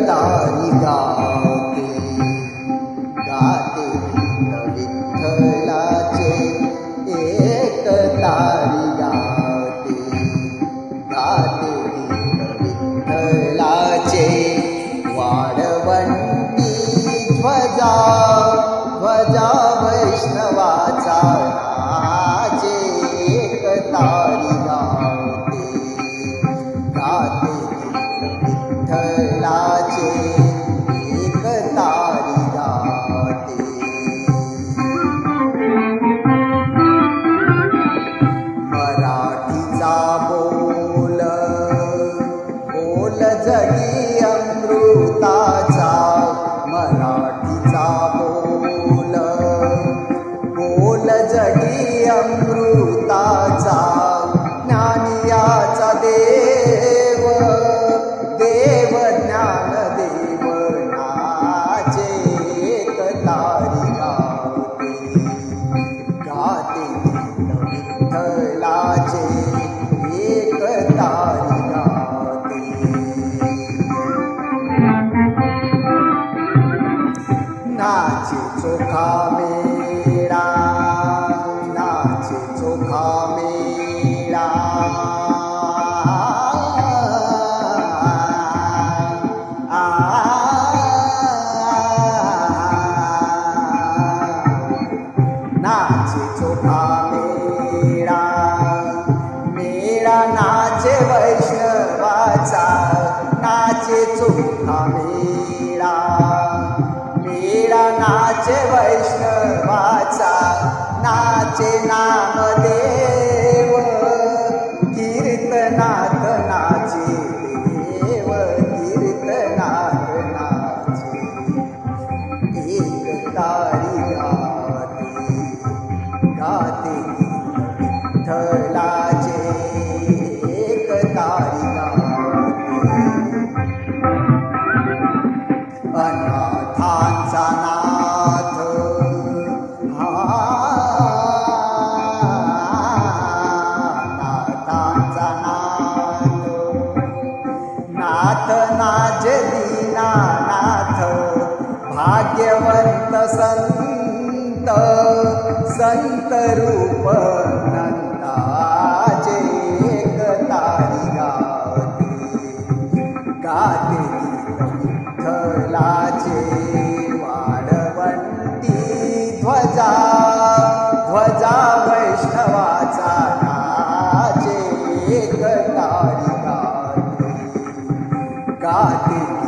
तारी गाते गाते विठ्ठलाचे एक तारी गाते गाते विठ्ठलाचे वाढवंती ध्वजा ध्वजा वैष्णवाचा नाचे एक तारी गाते गाते विठ्ठलाचे एक तारी गाते मराठीचा बोल बोल जगी अमृताचा मराठीचा बोल बोल जगी अमृताचा ज्ञानियाचा देव देव ज्ञानदेव नाचे एक तारी गाते गाते विठ्ठलाचे एक तारी गाते नाचे चोखा मेळा नाचे चोखा मेळा नाचे चोखा मेळा मेळा नाचे वैष्णवाचा नाचे चोखा मेळा मेळा नाचे वैष्णवाचा नाचे नामदेव कीर्तनात नाचे देव कीर्तनात नाचे एक तारी गाते गाते विठ्ठलाचे एक तारी गाते अनाथांचा नाथ नाथांचा नाथ नाथ नाथ दीनानाथ भाग्यवंत संत संत रूप नंदाचे एक तारी गाते गाते विठ्ठलाचे वाढवंती ध्वजा ध्वजा वैष्णवाचा नाचे एक तारी गाते गाते